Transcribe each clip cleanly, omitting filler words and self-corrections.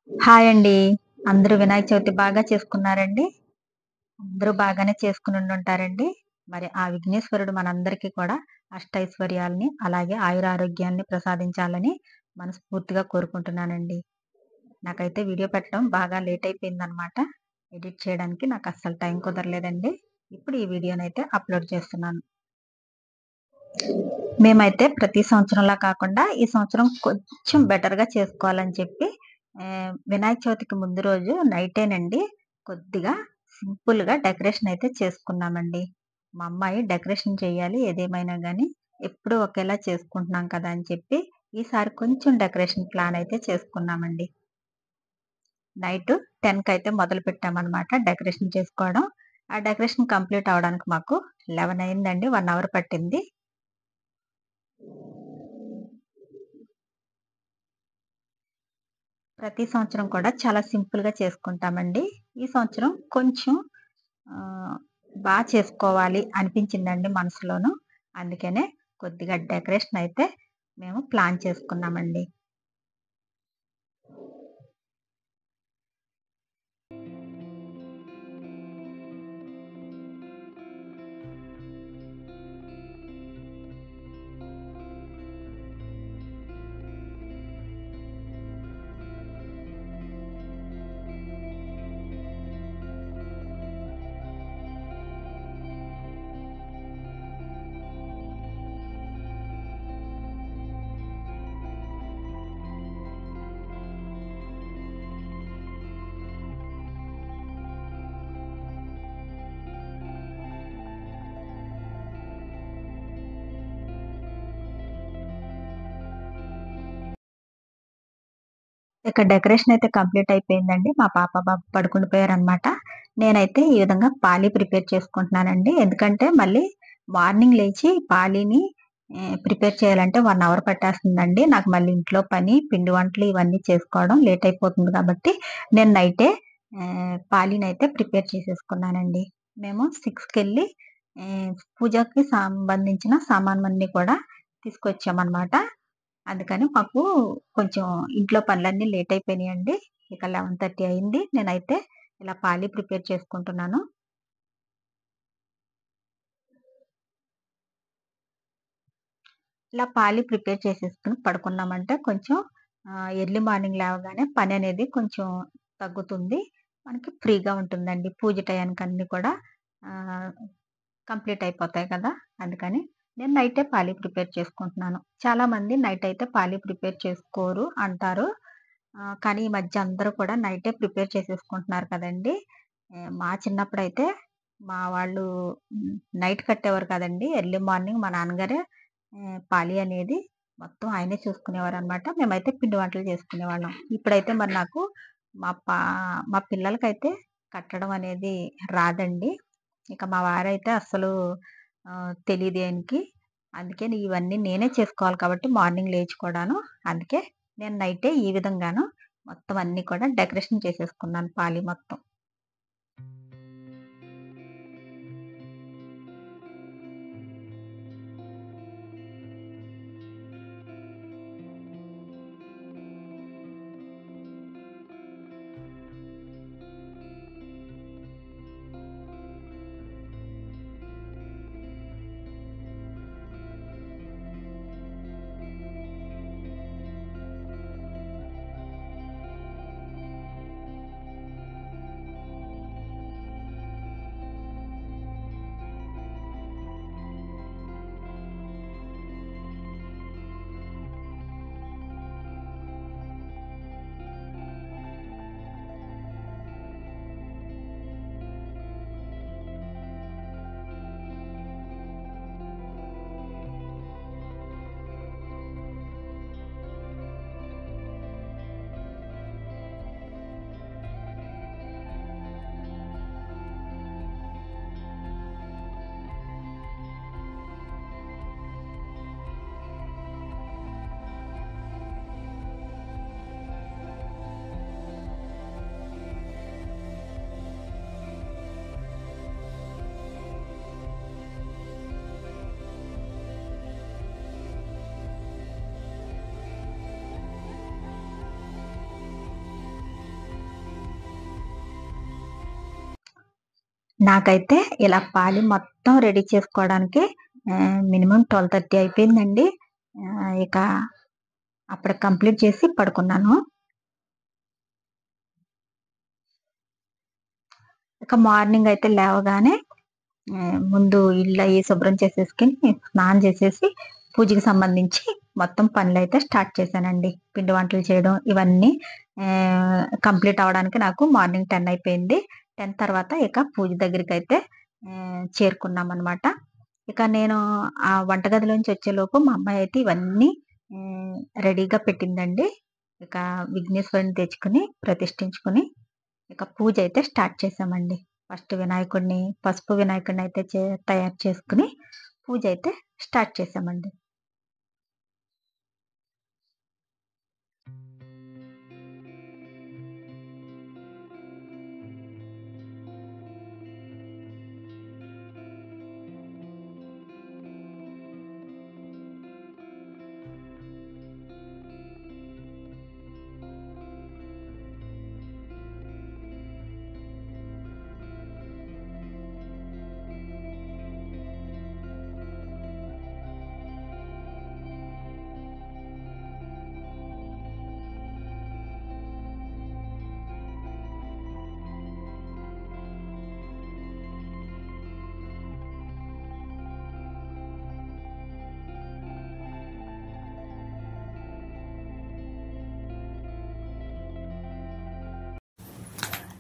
Hi అండి. అందరూ వినాయక చవితి బాగా చేసుకున్నారండి? అందరూ బాగానే చేసుకొనుండుంటారండి. మరి ఆ విఘ్నేశ్వరుడు మనందరికీ కూడా అష్టైశ్వర్యాలని, అలాగే ఆయురారోగ్యాల్ని ప్రసాదించాలని మనస్ఫూర్తిగా కోరుకుంటున్నానండి. నాకైతే వీడియో పెట్టడం బాగా లేట్ అయిపోయిందనమాట. ఎడిట్ చేయడానికి నాకస్సలు టైం కుదరలేదండి. ఇప్పుడు ఈ వీడియోనైతే అప్‌లోడ్ చేస్తున్నాను. మేమైతే ప్రతి సంవత్సరంలా కాకుండా ఈ సంవత్సరం కొంచెం బెటర్‌గా చేసుకోవాలని చెప్పి వినాయక చవితికి ముందు రోజు నైటేనండి కొద్దిగా సింపుల్‌గా డెకరేషన్ అయితే చేసుకున్నామండి. మా అమ్మాయి డెకరేషన్ చేయాలి ఏదేమైనా గానీ, ఎప్పుడూ ఒకేలా చేసుకుంటున్నాం కదా! అని చెప్పి ఈసారి కొంచెం డెకరేషన్ ప్లాన్ అయితే చేసుకున్నామండి. నైట్ 10 కయితే మొదలుపెట్టామనమాట డెకరేషన్ చేసుకోవడం. ఆ డెకరేషన్ కంప్లీట్ అవ్వడానికి మాకు 11 అయిందండి. 1 అవర్ పట్టింది. ప్రతి సంవత్సరం కూడా చాలా సింపుల్‌గా చేసుకుంటామండి. ఈ సంవత్సరం కొంచెం ఆహ్, చేసుకోవాలి అనిపించిందండి మనసులోను. అందుకనే కొద్దిగా డెకరేషన్ అయితే మేము ప్లాన్ చేసుకున్నామండి. ఇక డెకరేషన్ అయితే కంప్లీట్ అయిపోయిందండి. మా పాప, బాబు పడుకుండిపోయారనమాట. నేనైతే ఈ విధంగా ప్రిపేర్ చేసుకుంటున్నానండి. ఎందుకంటే మళ్ళీ మార్నింగ్ లేచి ప్రిపేర్ చేయాలంటే 1 అవర్ పట్టేస్తుందండి. నాకు మళ్ళీ ఇంట్లో పని, పిండి వంటలు ఇవన్నీ చేసుకోవడం లేట్ అయిపోతుంది కాబట్టి నేను నైటే పాలీనైతే ప్రిపేర్ చేసేసుకున్నానండి. మేము 6కెళ్ళి పూజకి సంబంధించిన సామాన్లన్నీ కూడా తీసుకొచ్చామనమాట. అందుకని మాకు కొంచెం ఇంట్లో పనులన్నీ లేట్ అయిపోయినాయండి. ఇక 11:30 అయింది. నేనైతే ఇలా ప్రిపేర్ చేసుకుంటున్నాను. ఇలా ప్రిపేర్ చేసేసుకొని పడుకున్నామంటే కొంచెం ఎర్లీ మార్నింగ్ లేవగానే పననేది కొంచెం తగ్గుతుంది. మనకి ఫ్రీగా ఉంటుందండి. పూజ టయానికి అన్నీ కూడా ఆహ్, కంప్లీట్ అయిపోతాయి కదా! అందుకని నేను నైటే ప్రిపేర్ చేసుకుంటున్నాను. చాలామంది నైట్ అయితే ప్రిపేర్ చేసుకోరు అంటారు. కానీ ఈ మధ్య అందరూ కూడా నైటే ప్రిపేర్ చేసేసుకుంటున్నారు కదండీ! మా చిన్నప్పుడైతే మా వాళ్ళు నైట్ కట్టేవారు కాదండి. ఎర్లీ మార్నింగ్ మా నాన్నగారే అనేది మొత్తం ఆయనే చూసుకునేవారనమాట. మేమైతే పిండి వంటలు చేసుకునేవాళ్ళం. ఇప్పుడైతే మరి నాకు మా పా మా పిల్లలకైతే కట్టడం అనేది రాదండి. ఇక మా వారైతే అస్సలు తెలీదు ఆయనకి. అందుకని ఇవన్నీ నేనే చేసుకోవాలి కాబట్టి మార్నింగ్ లేచి కూడాను. అందుకే నేను నైటే ఈ విధంగాను మొత్తం అన్నీ కూడా డెకరేషన్ చేసేసుకున్నాను మొత్తం. నాకైతే ఇలా పాలి మొత్తం రెడీ చేసుకోవడానికి మినిమం 12:30 అయిపోయిందండి. ఇక అప్పుడు కంప్లీట్ చేసి పడుకున్నాను. ఇక మార్నింగ్ అయితే లేవగానే ముందు ఇల్లు అయ్యి శుభ్రం చేసేసుకుని స్నానం చేసేసి పూజకి సంబంధించి మొత్తం పనులైతే స్టార్ట్ చేశానండి. పిండి వంటలు చేయడం ఇవన్నీ కంప్లీట్ అవ్వడానికి నాకు మార్నింగ్ 10 అయిపోయింది. 10 తర్వాత ఇక పూజ దగ్గరికైతే చేరుకున్నామనమాట. ఇక నేను ఆ వంటగదిలోంచి వచ్చేలోపు మా అమ్మాయి అయితే ఇవన్నీ రెడీగా పెట్టిందండి. ఇక విఘ్నేశ్వరుని తెచ్చుకొని ప్రతిష్ఠించుకొని ఇక పూజ అయితే స్టార్ట్ చేశామండి. ఫస్ట్ వినాయకుడిని పసుపు వినాయకుడిని అయితే తయారు చేసుకుని పూజ అయితే స్టార్ట్ చేశామండి.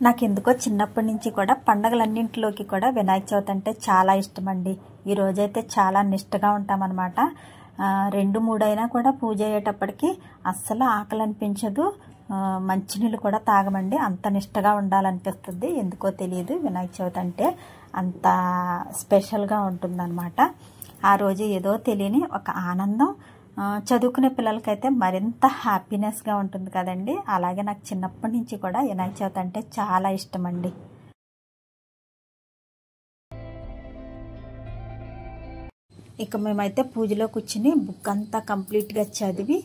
నాకెందుకో చిన్నప్పటి నుంచి కూడా పండగలన్నింటిలోకి కూడా వినాయక చవితి అంటే చాలా ఇష్టం అండి. ఈ రోజైతే చాలా నిష్టగా ఉంటామన్నమాట. 2-3 అయినా కూడా పూజ అయ్యేటప్పటికి అస్సలు ఆకలి అనిపించదు. మంచినీళ్ళు కూడా తాగమండి, అంత నిష్టగా ఉండాలనిపిస్తుంది. ఎందుకో తెలియదు, వినాయక చవితి అంటే అంత స్పెషల్గా ఉంటుందన్నమాట. ఆ రోజు ఏదో తెలియని ఒక ఆనందం. చదువుకునే పిల్లలకైతే మరింత హ్యాపీనెస్గా ఉంటుంది కదండి. అలాగే నాకు చిన్నప్పటి నుంచి కూడా వినాయక చవితి అంటే చాలా ఇష్టం అండి. ఇక మేమైతే పూజలో కూర్చుని బుక్ అంతా కంప్లీట్గా చదివి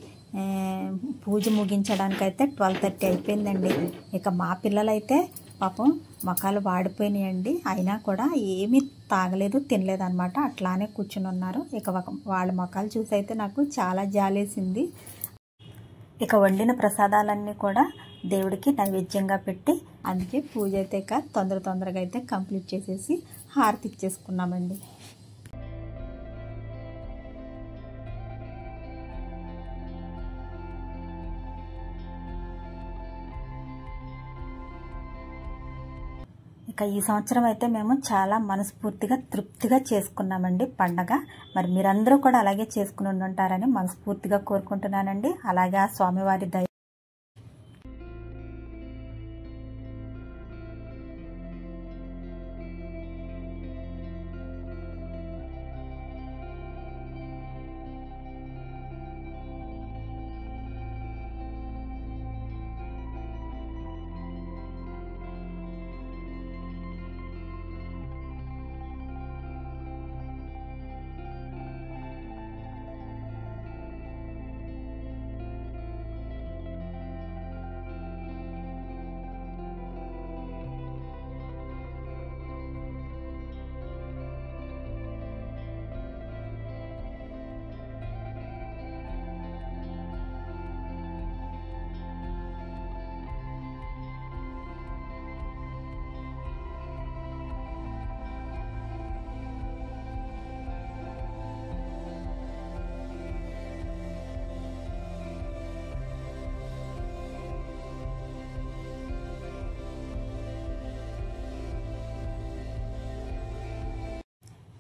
పూజ ముగించడానికైతే 12:30 అయిపోయిందండి. ఇక మా పిల్లలైతే పాపం మొఖాలు వాడిపోయినాయండి. అయినా కూడా ఏమీ తాగలేదు, తినలేదు అనమాట. అట్లానే కూర్చుని ఉన్నారు. ఇక వాళ్ళ మొఖాలు చూసి అయితే నాకు చాలా జాలేసింది. ఇక వండిన ప్రసాదాలన్నీ కూడా దేవుడికి నైవేద్యంగా పెట్టి అందుకే పూజ అయితే ఇక తొందరగా అయితే కంప్లీట్ చేసేసి హారతి ఇచ్చేసుకున్నామండి. ఇక ఈ సంవత్సరం అయితే మేము చాలా మనస్ఫూర్తిగా తృప్తిగా చేసుకున్నామండి పండగ. మరి మీరందరూ కూడా అలాగే చేసుకుని ఉంటారని మనస్ఫూర్తిగా కోరుకుంటున్నానండి. అలాగే ఆ స్వామివారి దయ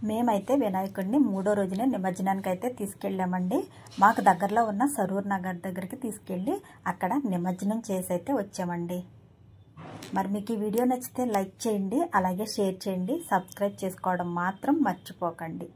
మేమైతే వినాయకుడిని 3వ రోజునే నిమజ్జనానికి అయితే తీసుకెళ్ళామండి. మాకు దగ్గరలో ఉన్న సరూర్ నగర్ దగ్గరికి తీసుకెళ్ళి అక్కడ నిమజ్జనం చేసి అయితే వచ్చామండి. మరి మీకు ఈ వీడియో నచ్చితే లైక్ చేయండి, అలాగే షేర్ చేయండి, సబ్స్క్రైబ్ చేసుకోవడం మాత్రం మర్చిపోకండి.